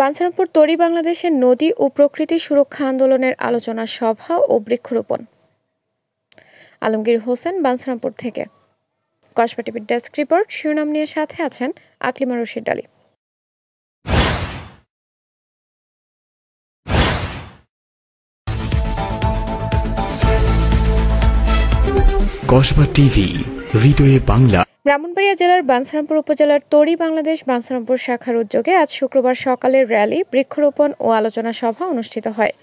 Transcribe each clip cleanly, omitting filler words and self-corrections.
বাঞ্ছারামপুর তরী বাংলাদেশের নদী ও প্রকৃতি সুরক্ষা আন্দোলনের আলোচনা সভা ও বৃক্ষরোপণ। আলমগীর হোসেন, বাঞ্ছারামপুর থেকে। কসবা টিভির ডেস্ক রিপোর্ট। শিরোনাম নিয়ে সাথে আছেন আকলিমা রশিদ আলী। কসবা টিভি, হৃদয়ে বাংলা। ব্রাহ্মণবাড়িয়া জেলার বাঞ্ছারামপুর উপজেলার তরী বাংলাদেশ বাঞ্ছারামপুর শাখার উদ্যোগে আজ শুক্রবার সকালে র্যালি, বৃক্ষরোপণ ও আলোচনা সভা অনুষ্ঠিত হয়।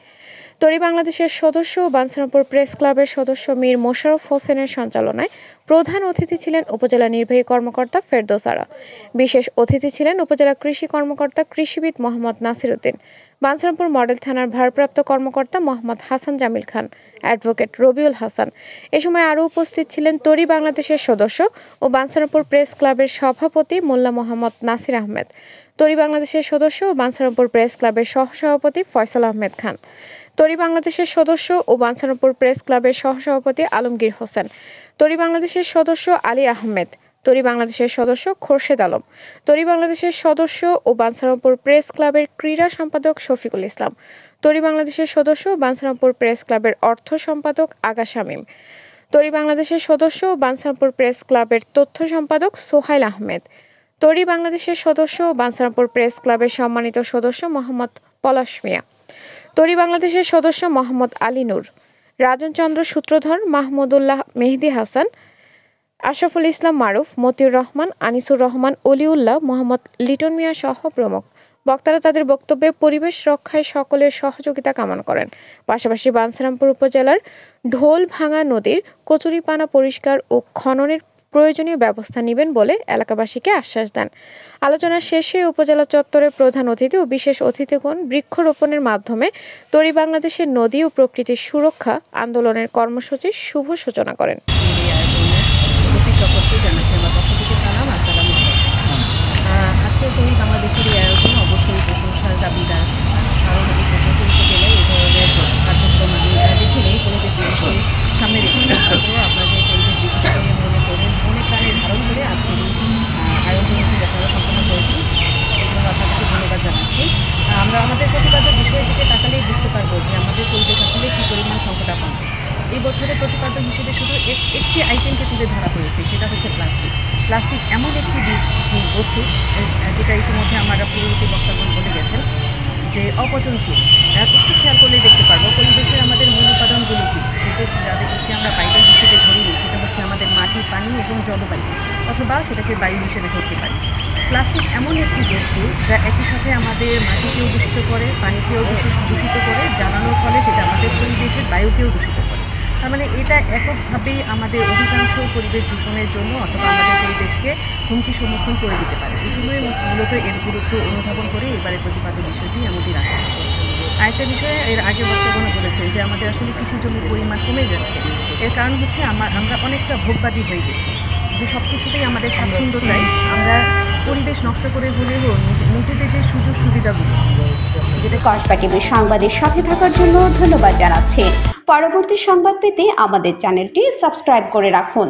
তরী বাংলাদেশের সদস্য ও বাঞ্ছারামপুর প্রেস ক্লাবের সদস্য মীর মোশাররফ হোসেনের সঞ্চালনায় প্রধান অতিথি ছিলেন উপজেলা নির্বাহী কর্মকর্তা ফেরদৌস আরা। বিশেষ অতিথি ছিলেন উপজেলা কৃষি কর্মকর্তা কৃষিবিদ মোহাম্মদ নাসির উদ্দিন, বাঞ্ছারামপুর মডেল থানার ভারপ্রাপ্ত কর্মকর্তা মোহাম্মদ হাসান জামিল খান, অ্যাডভোকেট রবিউল হাসান। এ সময় আরও উপস্থিত ছিলেন তরী বাংলাদেশের সদস্য ও বাঞ্ছারামপুর প্রেস ক্লাবের সভাপতি মোল্লা মোহাম্মদ নাসির আহমেদ, তরী বাংলাদেশের সদস্য ও বাঞ্ছারামপুর প্রেস ক্লাবের সহসভাপতি ফয়সাল আহমেদ খান, তরী বাংলাদেশের সদস্য ও বাঞ্ছারামপুর প্রেস ক্লাবের সহসভাপতি আলমগীর হোসেন, তরী বাংলাদেশের সদস্য আলী আহমেদ, তরী বাংলাদেশের সদস্য খোরশেদ আলম, তরী বাংলাদেশের সদস্য ও বাঞ্ছারামপুর প্রেস ক্লাবের ক্রীড়া সম্পাদক শফিকুল ইসলাম, তরী বাংলাদেশের সদস্য ও বাঞ্ছারামপুর প্রেস ক্লাবের অর্থ সম্পাদক আগা শামীম, তরী বাংলাদেশের সদস্য ও বাঞ্ছারামপুর প্রেস ক্লাবের তথ্য সম্পাদক সোহাইল আহমেদ, তরী বাংলাদেশের সদস্য ও বাঞ্ছারামপুর প্রেস ক্লাবের সম্মানিত সদস্য মোহাম্মদ পলাশ মিয়া, তরী বাংলাদেশের সদস্য মোহাম্মদ আলী নূর, রাজন চন্দ্র সূত্রধর, মাহমুদুল্লাহ মেহেদি হাসান, আশরাফুল ইসলাম মারুফ, মতিউর রহমান, আনিসুর রহমান, অলিউল্লাহ, মোহাম্মদ লিটন মিয়া সহ প্রমুখ। বক্তারা তাদের বক্তব্যে পরিবেশ রক্ষায় সকলের সহযোগিতা কামনা করেন। পাশাপাশি বাঞ্ছারামপুর উপজেলার ঢোল ভাঙা নদীর কচুরিপানা পরিষ্কার ও খননের প্রয়োজনীয় ব্যবস্থা নেবেন বলে এলাকাবাসীকে আশ্বাস দেন। আলোচনা শেষে উপজেলা চত্বরে প্রধান অতিথি ও বিশেষ অতিথিগণ বৃক্ষরোপণের মাধ্যমে তরী বাংলাদেশের নদী ও প্রকৃতির সুরক্ষা আন্দোলনের কর্মসূচির শুভ সূচনা করেন। আজকে তরী বাংলাদেশের এই আয়োজন অবশ্যই প্রশংসার দাবিদার, কারণ এই পর্যন্ত উপজেলায় এই ধরনের কার্যক্রম আমি দেখিনি। পরিবেশ বিষয় সামনে রেখে আপনাদের পরিবেশ বিষয়ে মনে প্রাণে ধারণ করে আজকে আয়োজনটি আপনারা সম্পন্ন করেছেন, এবং আপনাদেরকে ধন্যবাদ জানাচ্ছি। আমরা আমাদের প্রতিপাদ্য বিষয়ের দিকে তাকালেই বুঝতে পারবো যে আমাদের পরিবেশ আসলে কী পরিমাণ সংকটাপন্ন। এই বছরের প্রতিপাদ্য হিসেবে শুধু একটি আইটেমকে তুলে ধরা হয়েছে, সেটা হচ্ছে প্লাস্টিক। প্লাস্টিক এমন একটি বস্তু যেটা ইতিমধ্যে আমরা পূর্ববর্তী বক্তাগণ বলে গেছেন যে অপচনশীল। একটু খেয়াল করলে দেখতে পারবো পরিবেশের আমাদের মূল উপাদানগুলো কী, যাদেরকে আমরা বাইরে হিসেবে ধরি নিই, সেটা হচ্ছে আমাদের মাটি, পানি এবং জলবায়ু, অথবা সেটাকে বায়ু হিসেবে ধরতে পারি। প্লাস্টিক এমন একটি বস্তু যা একই সাথে আমাদের মাটিকেও দূষিত করে, পানিকেও দূষিত করে, জ্বালানোর ফলে সেটা আমাদের পরিবেশের বায়ুকেও দূষিত করে। তার মানে এটা এককভাবেই আমাদের অধিকাংশ পরিবেশ দূষণের জন্য অথবা আমাদের পরিবেশকে হুমকি সম্মুখীন করে দিতে পারে। এই জন্যই মূলত এর গুরুত্ব অনুধাবন করে এবারে প্রতিপাদ্য বিষয়টি আমাদের রাখা হয়েছে। আরেকটা বিষয়ে এর আগে বক্তব্য বলেছেন যে আমাদের আসলে কৃষি জমির পরিমাণ কমে যাচ্ছে। এর কারণ হচ্ছে আমরা অনেকটা ভোগবাদী হয়ে গেছি, যে সব কিছুতেই আমাদের স্বাচ্ছন্দ্য চাই। আমরা পরিবেশ নষ্ট করে হলেও নিজেদের যে সুযোগ সুবিধাগুলো, যেটা কসবা টিভির সংবাদের সাথে থাকার জন্য ধন্যবাদ জানাচ্ছি। পরবর্তী সংবাদ পেতে আমাদের চ্যানেলটি সাবস্ক্রাইব করে রাখুন।